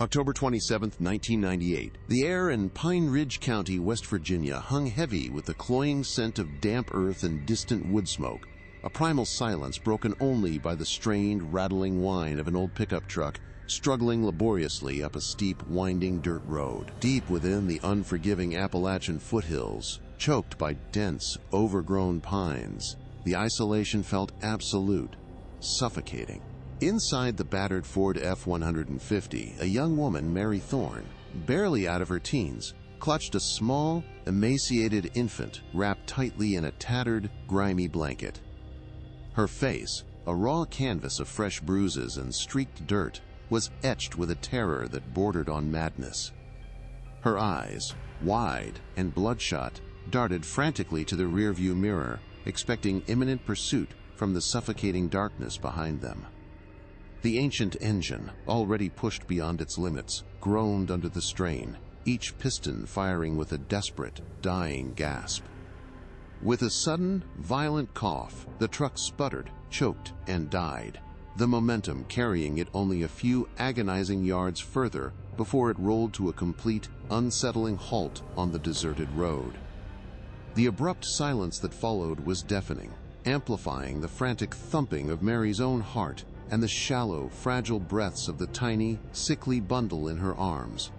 October 27, 1998. The air in Pine Ridge County, West Virginia, hung heavy with the cloying scent of damp earth and distant wood smoke, a primal silence broken only by the strained, rattling whine of an old pickup truck struggling laboriously up a steep, winding dirt road. Deep within the unforgiving Appalachian foothills, choked by dense, overgrown pines, the isolation felt absolute, suffocating. Inside the battered Ford F-150, a young woman, Mary Thorne, barely out of her teens, clutched a small, emaciated infant wrapped tightly in a tattered, grimy blanket. Her face, a raw canvas of fresh bruises and streaked dirt, was etched with a terror that bordered on madness. Her eyes, wide and bloodshot, darted frantically to the rearview mirror, expecting imminent pursuit from the suffocating darkness behind them. The ancient engine, already pushed beyond its limits, groaned under the strain, each piston firing with a desperate, dying gasp. With a sudden, violent cough, the truck sputtered, choked, and died, the momentum carrying it only a few agonizing yards further before it rolled to a complete, unsettling halt on the deserted road. The abrupt silence that followed was deafening, amplifying the frantic thumping of Mary's own heart and the shallow, fragile breaths of the tiny, sickly bundle in her arms.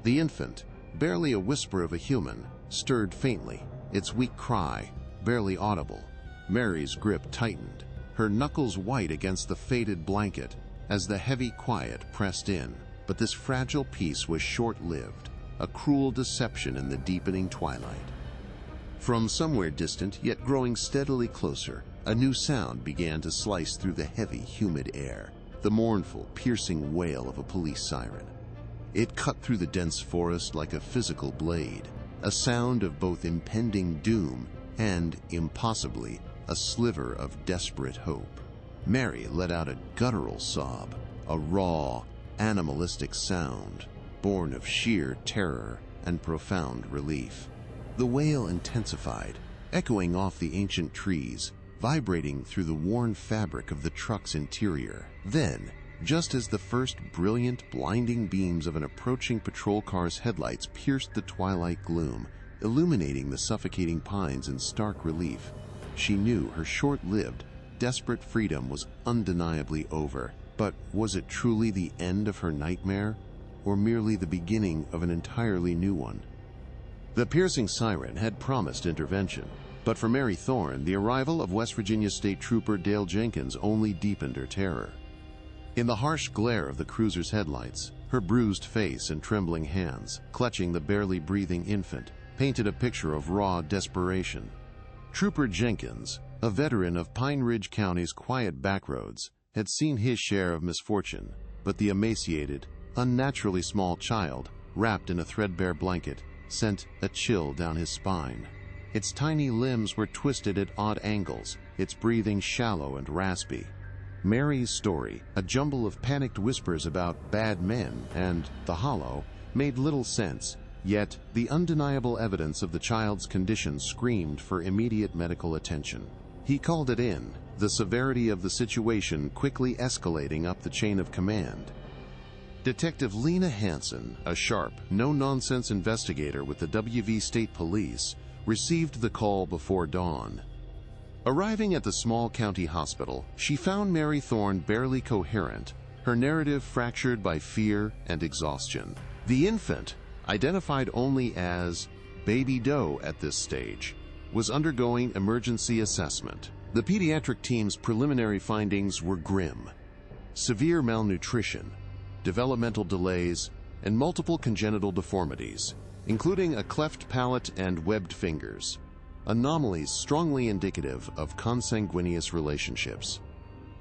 The infant, barely a whisper of a human, stirred faintly, its weak cry barely audible. Mary's grip tightened, her knuckles white against the faded blanket as the heavy quiet pressed in. But this fragile peace was short-lived, a cruel deception in the deepening twilight. From somewhere distant, yet growing steadily closer, a new sound began to slice through the heavy, humid air, the mournful, piercing wail of a police siren. It cut through the dense forest like a physical blade, a sound of both impending doom and, impossibly, a sliver of desperate hope. Mary let out a guttural sob, a raw, animalistic sound, born of sheer terror and profound relief. The wail intensified, echoing off the ancient trees, vibrating through the worn fabric of the truck's interior. Then, just as the first brilliant, blinding beams of an approaching patrol car's headlights pierced the twilight gloom, illuminating the suffocating pines in stark relief, she knew her short-lived, desperate freedom was undeniably over. But was it truly the end of her nightmare, or merely the beginning of an entirely new one? The piercing siren had promised intervention, but for Mary Thorne, the arrival of West Virginia State Trooper Dale Jenkins only deepened her terror. In the harsh glare of the cruiser's headlights, her bruised face and trembling hands, clutching the barely breathing infant, painted a picture of raw desperation. Trooper Jenkins, a veteran of Pine Ridge County's quiet backroads, had seen his share of misfortune, but the emaciated, unnaturally small child, wrapped in a threadbare blanket, sent a chill down his spine. Its tiny limbs were twisted at odd angles, its breathing shallow and raspy. Mary's story, a jumble of panicked whispers about bad men and the hollow, made little sense, yet the undeniable evidence of the child's condition screamed for immediate medical attention. He called it in, the severity of the situation quickly escalating up the chain of command. Detective Lena Hansen, a sharp, no-nonsense investigator with the WV State Police, received the call before dawn. Arriving at the small county hospital, she found Mary Thorne barely coherent, her narrative fractured by fear and exhaustion. The infant, identified only as Baby Doe at this stage, was undergoing emergency assessment. The pediatric team's preliminary findings were grim: severe malnutrition, developmental delays, and multiple congenital deformities, including a cleft palate and webbed fingers, anomalies strongly indicative of consanguineous relationships.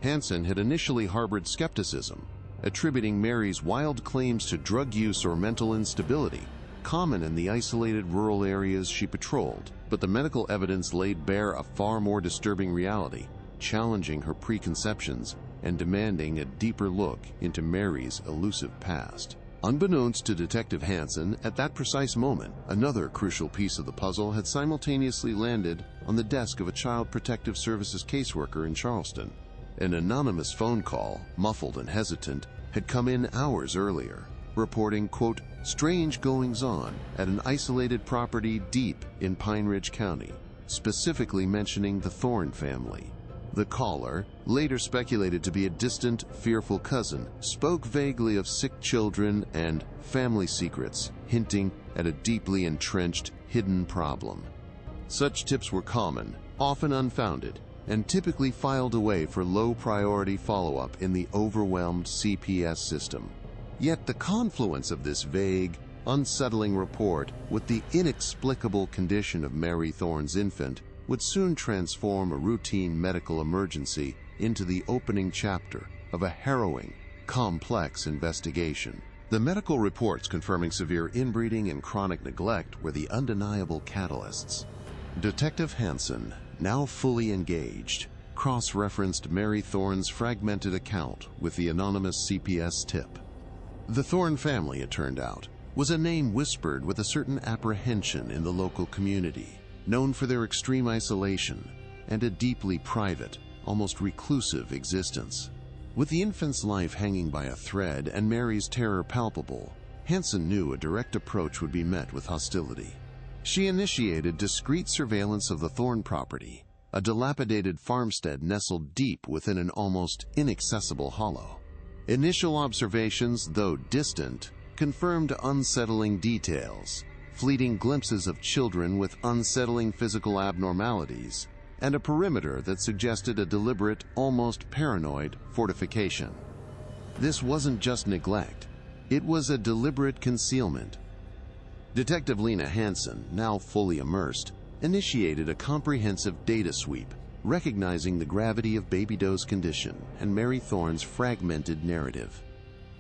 Hansen had initially harbored skepticism, attributing Mary's wild claims to drug use or mental instability, common in the isolated rural areas she patrolled, but the medical evidence laid bare a far more disturbing reality, challenging her preconceptions and demanding a deeper look into Mary's elusive past. Unbeknownst to Detective Hansen, at that precise moment, another crucial piece of the puzzle had simultaneously landed on the desk of a Child Protective Services caseworker in Charleston. An anonymous phone call, muffled and hesitant, had come in hours earlier, reporting, quote, strange goings-on at an isolated property deep in Pine Ridge County, specifically mentioning the Thorne family. The caller, later speculated to be a distant, fearful cousin, spoke vaguely of sick children and family secrets, hinting at a deeply entrenched, hidden problem. Such tips were common, often unfounded, and typically filed away for low-priority follow-up in the overwhelmed CPS system. Yet the confluence of this vague, unsettling report with the inexplicable condition of Mary Thorne's infant would soon transform a routine medical emergency into the opening chapter of a harrowing, complex investigation. The medical reports confirming severe inbreeding and chronic neglect were the undeniable catalysts. Detective Hansen, now fully engaged, cross-referenced Mary Thorne's fragmented account with the anonymous CPS tip. The Thorne family, it turned out, was a name whispered with a certain apprehension in the local community, known for their extreme isolation and a deeply private, almost reclusive existence. With the infant's life hanging by a thread and Mary's terror palpable, Hansen knew a direct approach would be met with hostility. She initiated discreet surveillance of the Thorne property, a dilapidated farmstead nestled deep within an almost inaccessible hollow. Initial observations, though distant, confirmed unsettling details, fleeting glimpses of children with unsettling physical abnormalities, and a perimeter that suggested a deliberate, almost paranoid fortification. This wasn't just neglect, it was a deliberate concealment. Detective Lena Hansen, now fully immersed, initiated a comprehensive data sweep, recognizing the gravity of Baby Doe's condition and Mary Thorne's fragmented narrative.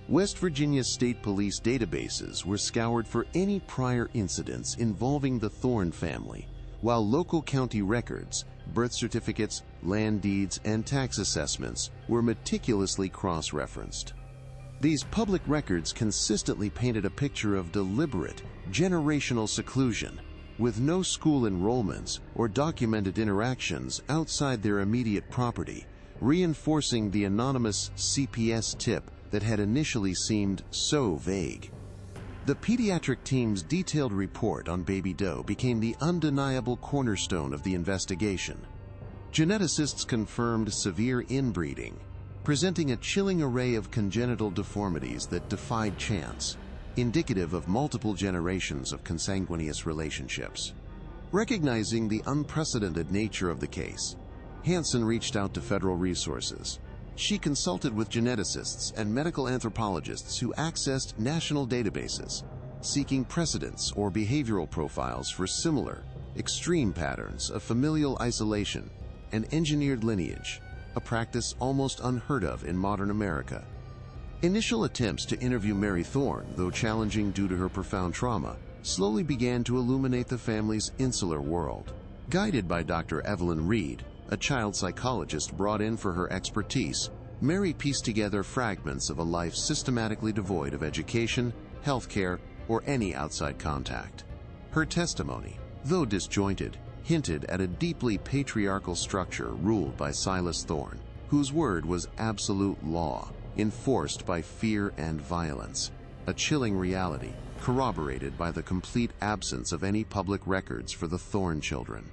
West Virginia State Police databases were scoured for any prior incidents involving the Thorne family, while local county records, birth certificates, land deeds, and tax assessments were meticulously cross-referenced. These public records consistently painted a picture of deliberate, generational seclusion, with no school enrollments or documented interactions outside their immediate property, reinforcing the anonymous CPS tip that had initially seemed so vague. The pediatric team's detailed report on Baby Doe became the undeniable cornerstone of the investigation. Geneticists confirmed severe inbreeding, presenting a chilling array of congenital deformities that defied chance, indicative of multiple generations of consanguineous relationships. Recognizing the unprecedented nature of the case, Hansen reached out to federal resources. She consulted with geneticists and medical anthropologists who accessed national databases, seeking precedents or behavioral profiles for similar, extreme patterns of familial isolation and engineered lineage, a practice almost unheard of in modern America. Initial attempts to interview Mary Thorne, though challenging due to her profound trauma, slowly began to illuminate the family's insular world. Guided by Dr. Evelyn Reed, a child psychologist brought in for her expertise, Mary pieced together fragments of a life systematically devoid of education, healthcare, or any outside contact. Her testimony, though disjointed, hinted at a deeply patriarchal structure ruled by Silas Thorne, whose word was absolute law, enforced by fear and violence, a chilling reality corroborated by the complete absence of any public records for the Thorne children.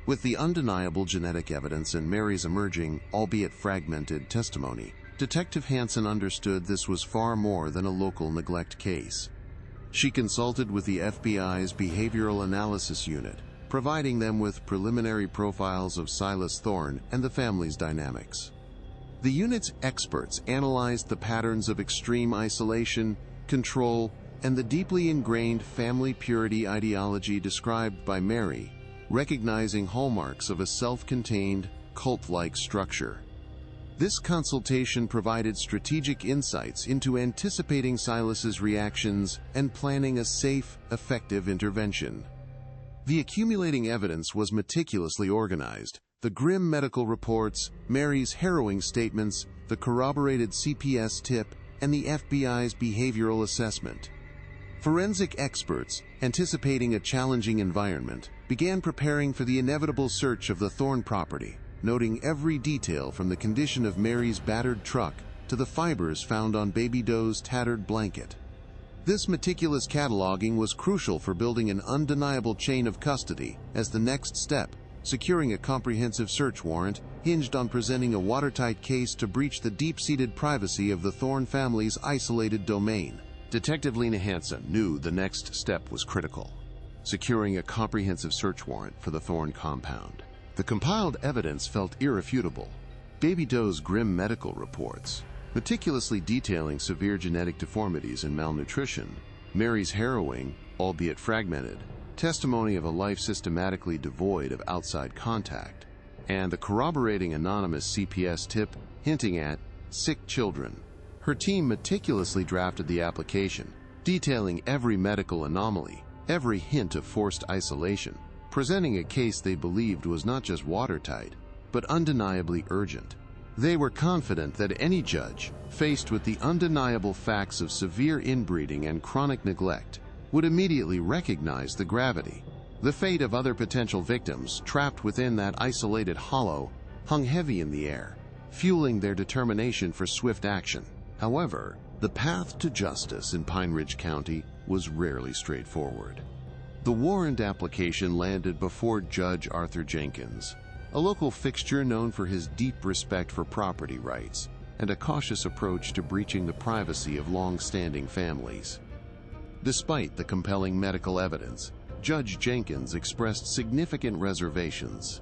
With the undeniable genetic evidence in Mary's emerging, albeit fragmented, testimony, Detective Hansen understood this was far more than a local neglect case. She consulted with the FBI's Behavioral Analysis Unit, providing them with preliminary profiles of Silas Thorne and the family's dynamics. The unit's experts analyzed the patterns of extreme isolation, control, and the deeply ingrained family purity ideology described by Mary, recognizing hallmarks of a self-contained, cult-like structure. This consultation provided strategic insights into anticipating Silas's reactions and planning a safe, effective intervention. The accumulating evidence was meticulously organized. The grim medical reports, Mary's harrowing statements, the corroborated CPS tip, and the FBI's behavioral assessment. Forensic experts, anticipating a challenging environment, began preparing for the inevitable search of the Thorne property, noting every detail from the condition of Mary's battered truck to the fibers found on Baby Doe's tattered blanket. This meticulous cataloging was crucial for building an undeniable chain of custody, as the next step, securing a comprehensive search warrant, hinged on presenting a watertight case to breach the deep-seated privacy of the Thorne family's isolated domain. Detective Lena Hansen knew the next step was critical: securing a comprehensive search warrant for the Thorne compound. The compiled evidence felt irrefutable. Baby Doe's grim medical reports, meticulously detailing severe genetic deformities and malnutrition, Mary's harrowing, albeit fragmented, testimony of a life systematically devoid of outside contact, and the corroborating anonymous CPS tip hinting at sick children. Her team meticulously drafted the application, detailing every medical anomaly, every hint of forced isolation, presenting a case they believed was not just watertight, but undeniably urgent. They were confident that any judge, faced with the undeniable facts of severe inbreeding and chronic neglect, would immediately recognize the gravity. The fate of other potential victims, trapped within that isolated hollow, hung heavy in the air, fueling their determination for swift action. However, the path to justice in Pine Ridge County was rarely straightforward. The warrant application landed before Judge Arthur Jenkins, a local fixture known for his deep respect for property rights and a cautious approach to breaching the privacy of long-standing families. Despite the compelling medical evidence, Judge Jenkins expressed significant reservations.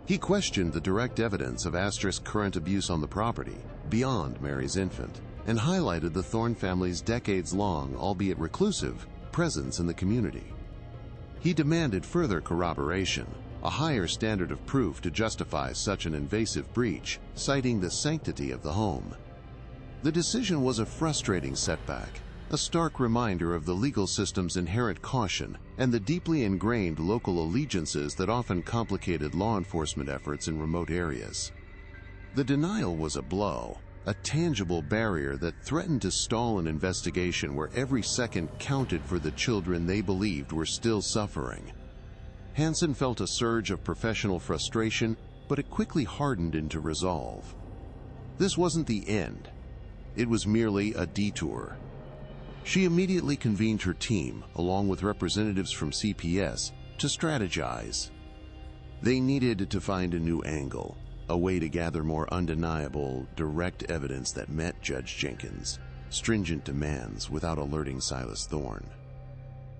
He questioned the direct evidence of Astra's current abuse on the property, beyond Mary's infant, and highlighted the Thorne family's decades-long, albeit reclusive, presence in the community. He demanded further corroboration, a higher standard of proof to justify such an invasive breach, citing the sanctity of the home. The decision was a frustrating setback, a stark reminder of the legal system's inherent caution and the deeply ingrained local allegiances that often complicated law enforcement efforts in remote areas. The denial was a blow, a tangible barrier that threatened to stall an investigation where every second counted for the children they believed were still suffering. Hansen felt a surge of professional frustration, but it quickly hardened into resolve. This wasn't the end. It was merely a detour. She immediately convened her team, along with representatives from CPS, to strategize. They needed to find a new angle, a way to gather more undeniable, direct evidence that met Judge Jenkins' stringent demands without alerting Silas Thorne.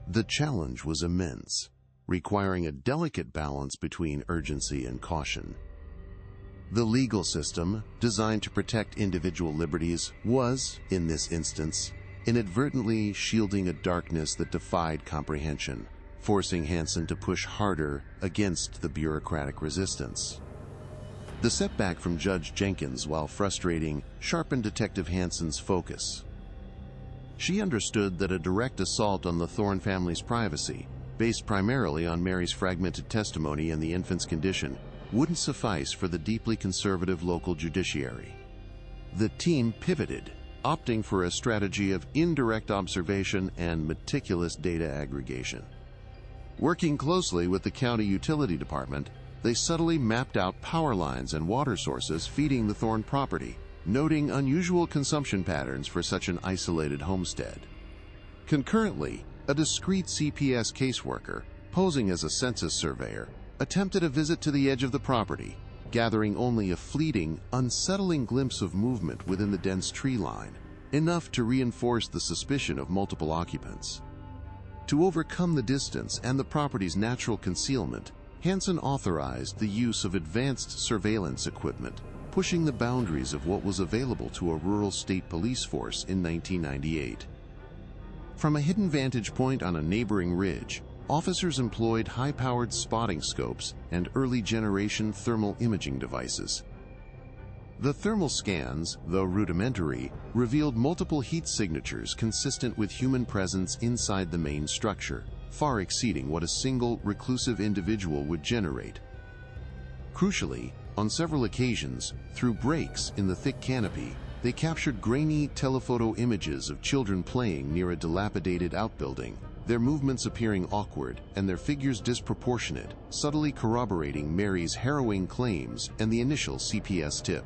The challenge was immense, requiring a delicate balance between urgency and caution. The legal system, designed to protect individual liberties, was, in this instance, inadvertently shielding a darkness that defied comprehension, forcing Hansen to push harder against the bureaucratic resistance. The setback from Judge Jenkins, while frustrating, sharpened Detective Hansen's focus. She understood that a direct assault on the Thorne family's privacy, based primarily on Mary's fragmented testimony and the infant's condition, wouldn't suffice for the deeply conservative local judiciary. The team pivoted, opting for a strategy of indirect observation and meticulous data aggregation. Working closely with the county utility department, they subtly mapped out power lines and water sources feeding the Thorne property, noting unusual consumption patterns for such an isolated homestead. Concurrently, a discreet CPS caseworker, posing as a census surveyor, attempted a visit to the edge of the property, gathering only a fleeting, unsettling glimpse of movement within the dense tree line, enough to reinforce the suspicion of multiple occupants. To overcome the distance and the property's natural concealment, Hansen authorized the use of advanced surveillance equipment, pushing the boundaries of what was available to a rural state police force in 1998. From a hidden vantage point on a neighboring ridge, officers employed high-powered spotting scopes and early-generation thermal imaging devices. The thermal scans, though rudimentary, revealed multiple heat signatures consistent with human presence inside the main structure, far exceeding what a single reclusive individual would generate. Crucially, on several occasions, through breaks in the thick canopy, they captured grainy telephoto images of children playing near a dilapidated outbuilding, their movements appearing awkward and their figures disproportionate, subtly corroborating Mary's harrowing claims and the initial CPS tip.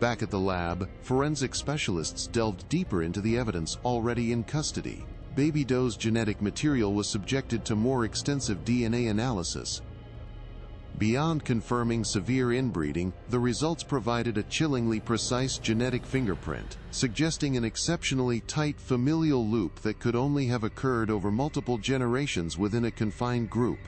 Back at the lab, forensic specialists delved deeper into the evidence already in custody. Baby Doe's genetic material was subjected to more extensive DNA analysis. Beyond confirming severe inbreeding, the results provided a chillingly precise genetic fingerprint, suggesting an exceptionally tight familial loop that could only have occurred over multiple generations within a confined group.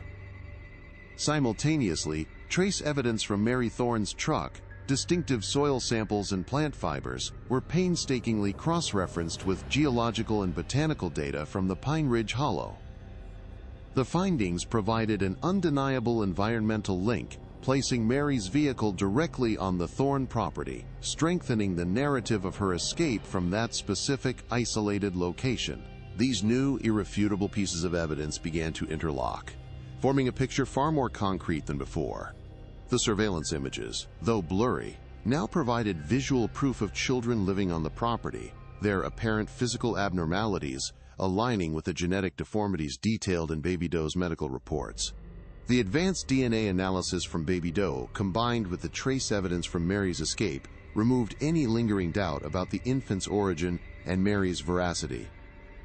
Simultaneously, trace evidence from Mary Thorne's truck, distinctive soil samples and plant fibers were painstakingly cross-referenced with geological and botanical data from the Pine Ridge Hollow. The findings provided an undeniable environmental link, placing Mary's vehicle directly on the Thorne property, strengthening the narrative of her escape from that specific, isolated location. These new, irrefutable pieces of evidence began to interlock, forming a picture far more concrete than before. The surveillance images, though blurry, now provided visual proof of children living on the property, their apparent physical abnormalities aligning with the genetic deformities detailed in Baby Doe's medical reports. The advanced DNA analysis from Baby Doe, combined with the trace evidence from Mary's escape, removed any lingering doubt about the infant's origin and Mary's veracity.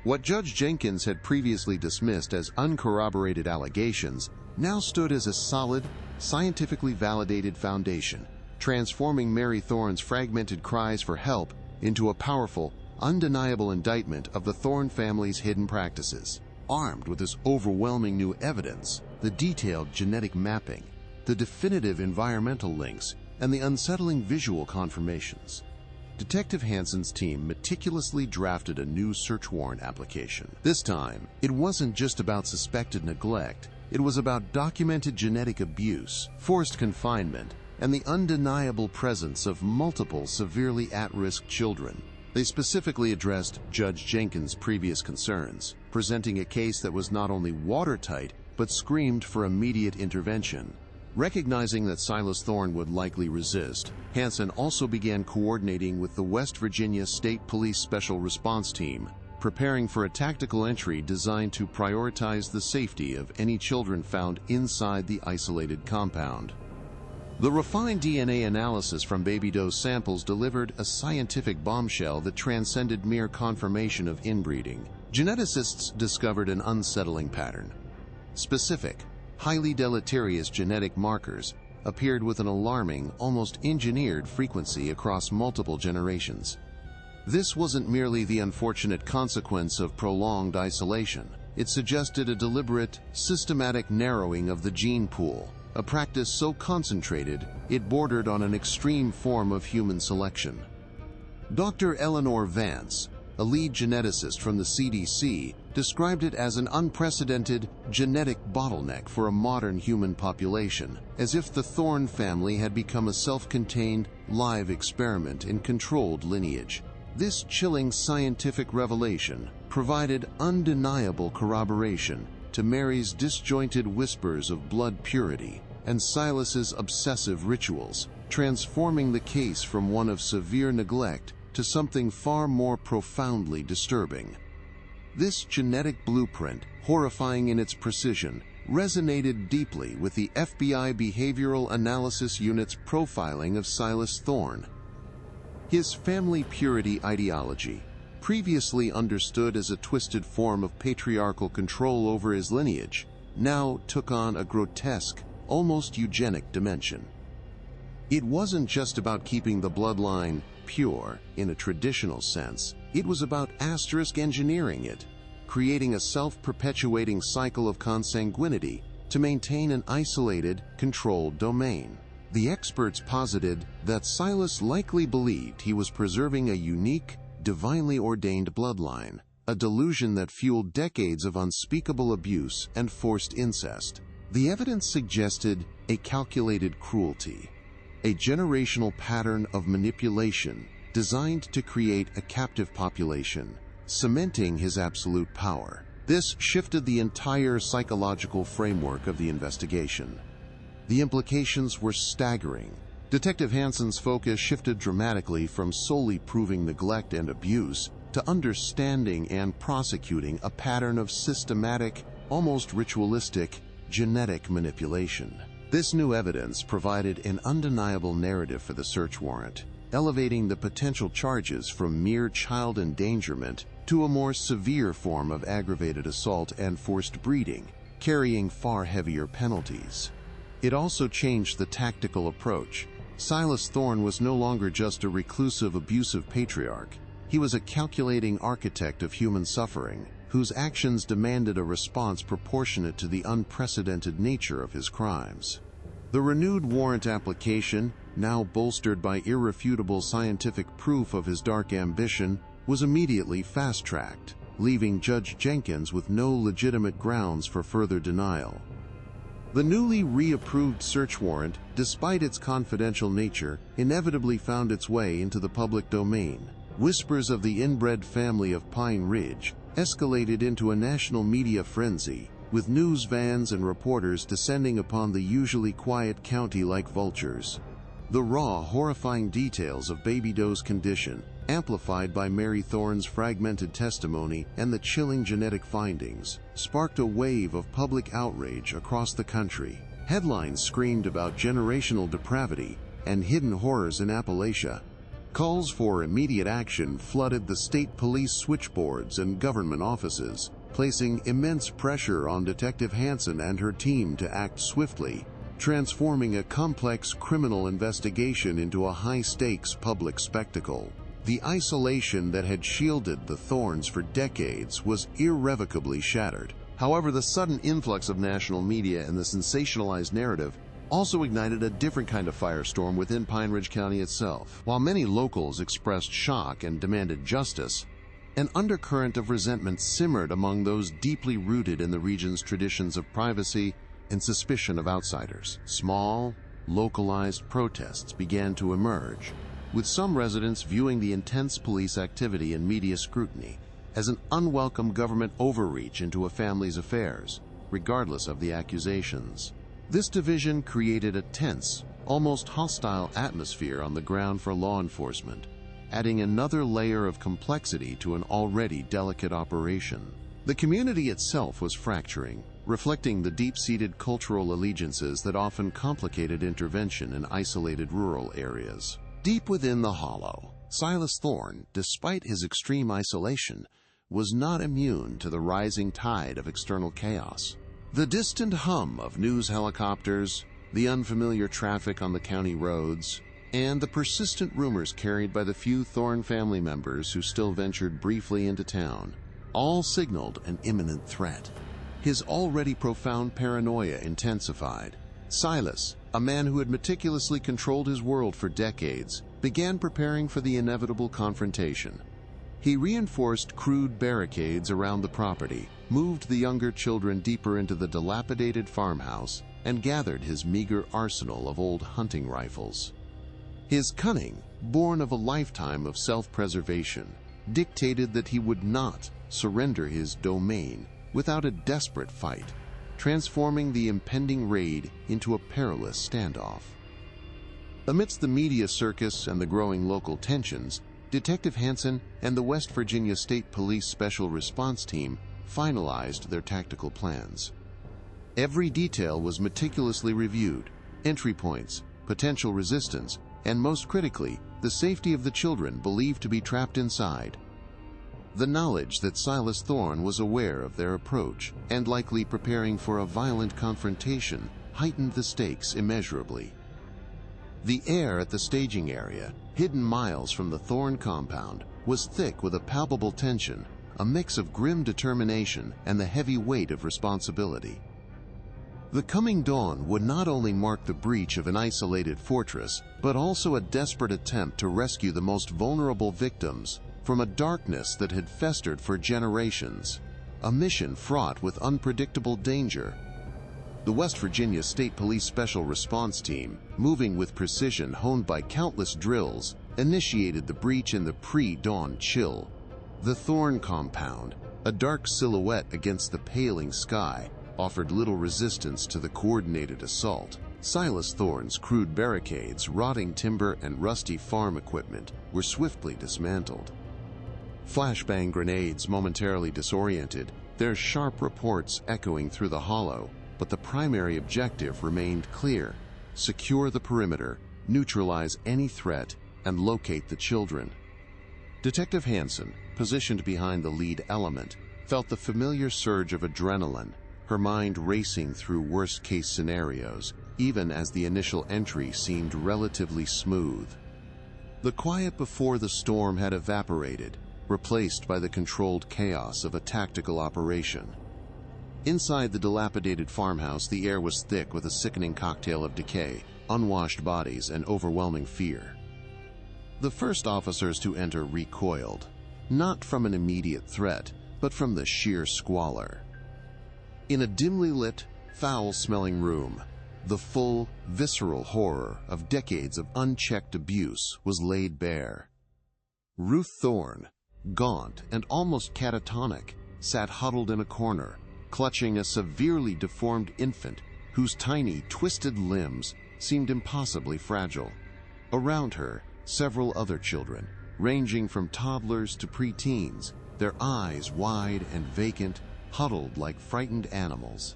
What Judge Jenkins had previously dismissed as uncorroborated allegations now stood as a solid, scientifically validated foundation, transforming Mary Thorne's fragmented cries for help into a powerful, undeniable indictment of the Thorne family's hidden practices. Armed with this overwhelming new evidence, the detailed genetic mapping, the definitive environmental links, and the unsettling visual confirmations, Detective Hansen's team meticulously drafted a new search warrant application. This time, it wasn't just about suspected neglect. It was about documented genetic abuse, forced confinement, and the undeniable presence of multiple severely at-risk children. They specifically addressed Judge Jenkins' previous concerns, presenting a case that was not only watertight, but screamed for immediate intervention. Recognizing that Silas Thorne would likely resist, Hansen also began coordinating with the West Virginia State Police Special Response Team, preparing for a tactical entry designed to prioritize the safety of any children found inside the isolated compound. The refined DNA analysis from Baby Doe's samples delivered a scientific bombshell that transcended mere confirmation of inbreeding. Geneticists discovered an unsettling pattern. Specific, highly deleterious genetic markers appeared with an alarming, almost engineered frequency across multiple generations. This wasn't merely the unfortunate consequence of prolonged isolation. It suggested a deliberate, systematic narrowing of the gene pool, a practice so concentrated it bordered on an extreme form of human selection. Dr. Eleanor Vance, a lead geneticist from the CDC, described it as an unprecedented genetic bottleneck for a modern human population, as if the Thorne family had become a self-contained, live experiment in controlled lineage. This chilling scientific revelation provided undeniable corroboration to Mary's disjointed whispers of blood purity and Silas's obsessive rituals, transforming the case from one of severe neglect to something far more profoundly disturbing. This genetic blueprint, horrifying in its precision, resonated deeply with the FBI Behavioral Analysis Unit's profiling of Silas Thorne. His family purity ideology, previously understood as a twisted form of patriarchal control over his lineage, now took on a grotesque, almost eugenic dimension. It wasn't just about keeping the bloodline pure in a traditional sense. It was about asterisk engineering it, creating a self-perpetuating cycle of consanguinity to maintain an isolated, controlled domain. The experts posited that Silas likely believed he was preserving a unique, divinely ordained bloodline, a delusion that fueled decades of unspeakable abuse and forced incest. The evidence suggested a calculated cruelty, a generational pattern of manipulation designed to create a captive population, cementing his absolute power. This shifted the entire psychological framework of the investigation. The implications were staggering. Detective Hansen's focus shifted dramatically from solely proving neglect and abuse to understanding and prosecuting a pattern of systematic, almost ritualistic, genetic manipulation. This new evidence provided an undeniable narrative for the search warrant. elevating the potential charges from mere child endangerment to a more severe form of aggravated assault and forced breeding, carrying far heavier penalties. It also changed the tactical approach. Silas Thorne was no longer just a reclusive, abusive patriarch. He was a calculating architect of human suffering, whose actions demanded a response proportionate to the unprecedented nature of his crimes. The renewed warrant application, now bolstered by irrefutable scientific proof of his dark ambition, was immediately fast-tracked, leaving Judge Jenkins with no legitimate grounds for further denial. The newly reapproved search warrant, despite its confidential nature, inevitably found its way into the public domain. Whispers of the Inbred family of Pine Ridge escalated into a national media frenzy, with news vans and reporters descending upon the usually quiet county like vultures. The raw, horrifying details of Baby Doe's condition, amplified by Mary Thorne's fragmented testimony and the chilling genetic findings, sparked a wave of public outrage across the country. Headlines screamed about generational depravity and hidden horrors in Appalachia. Calls for immediate action flooded the state police switchboards and government offices, placing immense pressure on Detective Hansen and her team to act swiftly, transforming a complex criminal investigation into a high-stakes public spectacle. The isolation that had shielded the Thornes for decades was irrevocably shattered. However, the sudden influx of national media and the sensationalized narrative also ignited a different kind of firestorm within Pine Ridge County itself. While many locals expressed shock and demanded justice, an undercurrent of resentment simmered among those deeply rooted in the region's traditions of privacy and suspicion of outsiders. Small, localized protests began to emerge, with some residents viewing the intense police activity and media scrutiny as an unwelcome government overreach into a family's affairs, regardless of the accusations. This division created a tense, almost hostile atmosphere on the ground for law enforcement, adding another layer of complexity to an already delicate operation. The community itself was fracturing, reflecting the deep-seated cultural allegiances that often complicated intervention in isolated rural areas. Deep within the hollow, Silas Thorne, despite his extreme isolation, was not immune to the rising tide of external chaos. The distant hum of news helicopters, the unfamiliar traffic on the county roads, and the persistent rumors carried by the few Thorne family members who still ventured briefly into town, all signaled an imminent threat. His already profound paranoia intensified. Silas, a man who had meticulously controlled his world for decades, began preparing for the inevitable confrontation. He reinforced crude barricades around the property, moved the younger children deeper into the dilapidated farmhouse, and gathered his meager arsenal of old hunting rifles. His cunning, born of a lifetime of self-preservation, dictated that he would not surrender his domain without a desperate fight, transforming the impending raid into a perilous standoff. Amidst the media circus and the growing local tensions, Detective Hansen and the West Virginia State Police Special Response Team finalized their tactical plans. Every detail was meticulously reviewed: entry points, potential resistance, and most critically, the safety of the children believed to be trapped inside. The knowledge that Silas Thorne was aware of their approach and likely preparing for a violent confrontation heightened the stakes immeasurably. The air at the staging area, hidden miles from the Thorne compound, was thick with a palpable tension, a mix of grim determination and the heavy weight of responsibility. The coming dawn would not only mark the breach of an isolated fortress, but also a desperate attempt to rescue the most vulnerable victims from a darkness that had festered for generations, a mission fraught with unpredictable danger. The West Virginia State Police Special Response Team, moving with precision honed by countless drills, initiated the breach in the pre-dawn chill. The Thorne compound, a dark silhouette against the paling sky, offered little resistance to the coordinated assault. Silas Thorne's crude barricades, rotting timber, and rusty farm equipment were swiftly dismantled. Flashbang grenades momentarily disoriented, their sharp reports echoing through the hollow, but the primary objective remained clear: secure the perimeter, neutralize any threat, and locate the children. Detective Hansen, positioned behind the lead element, felt the familiar surge of adrenaline, her mind racing through worst-case scenarios, even as the initial entry seemed relatively smooth. The quiet before the storm had evaporated, replaced by the controlled chaos of a tactical operation. Inside the dilapidated farmhouse, the air was thick with a sickening cocktail of decay, unwashed bodies, and overwhelming fear. The first officers to enter recoiled, not from an immediate threat, but from the sheer squalor. In a dimly lit, foul-smelling room, the full, visceral horror of decades of unchecked abuse was laid bare. Ruth Thorne, gaunt and almost catatonic, sat huddled in a corner, clutching a severely deformed infant whose tiny, twisted limbs seemed impossibly fragile. Around her, several other children, ranging from toddlers to preteens, their eyes wide and vacant, huddled like frightened animals.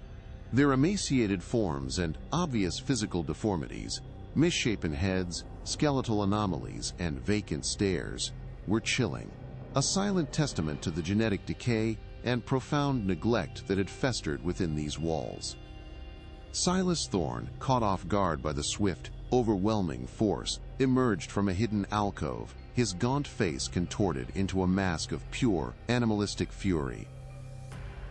Their emaciated forms and obvious physical deformities, misshapen heads, skeletal anomalies, and vacant stares were chilling, a silent testament to the genetic decay and profound neglect that had festered within these walls. Silas Thorne, caught off guard by the swift, overwhelming force, emerged from a hidden alcove, his gaunt face contorted into a mask of pure, animalistic fury.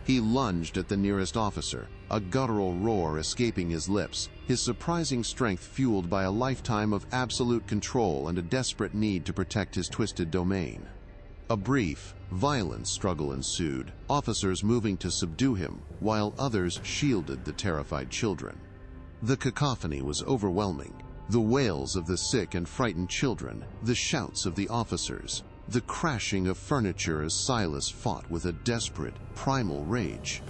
He lunged at the nearest officer, a guttural roar escaping his lips, his surprising strength fueled by a lifetime of absolute control and a desperate need to protect his twisted domain. A brief, violent struggle ensued, officers moving to subdue him, while others shielded the terrified children. The cacophony was overwhelming. The wails of the sick and frightened children, the shouts of the officers, the crashing of furniture as Silas fought with a desperate, primal rage.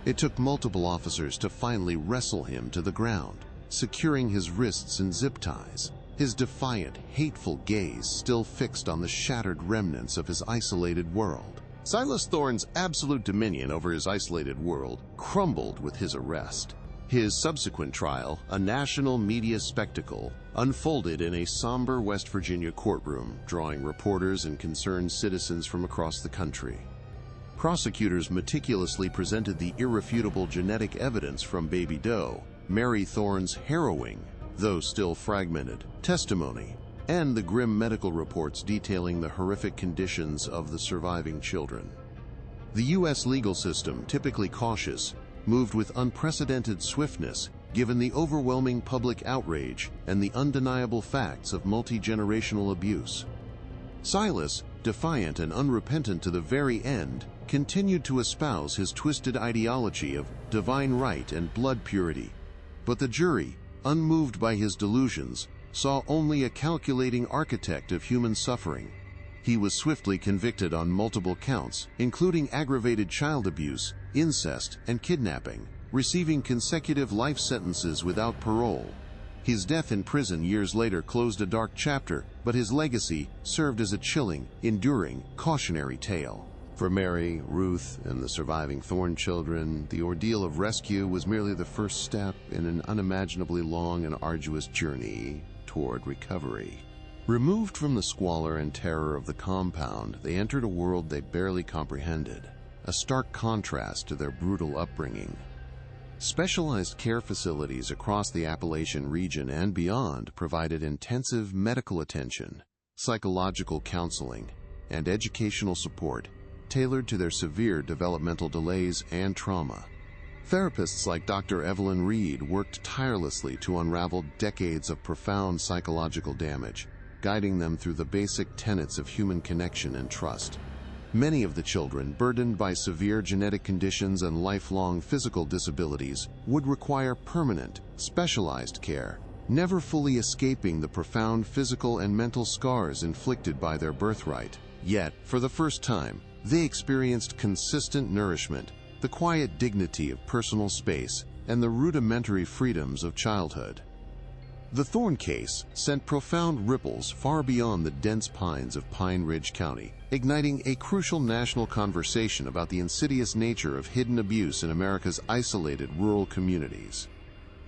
It took multiple officers to finally wrestle him to the ground, securing his wrists in zip ties, his defiant, hateful gaze still fixed on the shattered remnants of his isolated world. Silas Thorne's absolute dominion over his isolated world crumbled with his arrest. His subsequent trial, a national media spectacle, unfolded in a somber West Virginia courtroom, drawing reporters and concerned citizens from across the country. Prosecutors meticulously presented the irrefutable genetic evidence from Baby Doe, Mary Thorne's harrowing, though still fragmented, testimony, and the grim medical reports detailing the horrific conditions of the surviving children. The U.S. legal system, typically cautious, moved with unprecedented swiftness given the overwhelming public outrage and the undeniable facts of multi-generational abuse. Silas, defiant and unrepentant to the very end, continued to espouse his twisted ideology of divine right and blood purity. But the jury, unmoved by his delusions, saw only a calculating architect of human suffering. He was swiftly convicted on multiple counts, including aggravated child abuse, incest, and kidnapping, receiving consecutive life sentences without parole. His death in prison years later closed a dark chapter, but his legacy served as a chilling, enduring, cautionary tale. For Mary, Ruth, and the surviving Thorne children, the ordeal of rescue was merely the first step in an unimaginably long and arduous journey toward recovery. Removed from the squalor and terror of the compound, they entered a world they barely comprehended, a stark contrast to their brutal upbringing. Specialized care facilities across the Appalachian region and beyond provided intensive medical attention, psychological counseling, and educational support tailored to their severe developmental delays and trauma. Therapists like Dr. Evelyn Reed worked tirelessly to unravel decades of profound psychological damage, guiding them through the basic tenets of human connection and trust. Many of the children, burdened by severe genetic conditions and lifelong physical disabilities, would require permanent, specialized care, never fully escaping the profound physical and mental scars inflicted by their birthright. Yet, for the first time, they experienced consistent nourishment, the quiet dignity of personal space, and the rudimentary freedoms of childhood. The Thorne case sent profound ripples far beyond the dense pines of Pine Ridge County, igniting a crucial national conversation about the insidious nature of hidden abuse in America's isolated rural communities.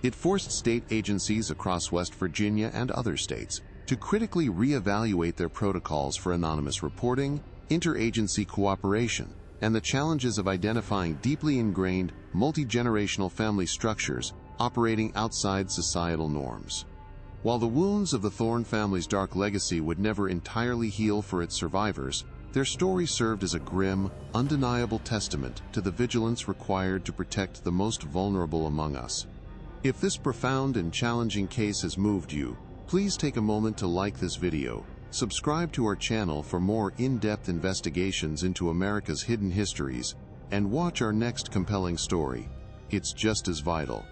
It forced state agencies across West Virginia and other states to critically reevaluate their protocols for anonymous reporting, interagency cooperation, and the challenges of identifying deeply ingrained, multi-generational family structures operating outside societal norms. While the wounds of the Thorne family's dark legacy would never entirely heal for its survivors, their story served as a grim, undeniable testament to the vigilance required to protect the most vulnerable among us. If this profound and challenging case has moved you, please take a moment to like this video, subscribe to our channel for more in-depth investigations into America's hidden histories, and watch our next compelling story. It's just as vital.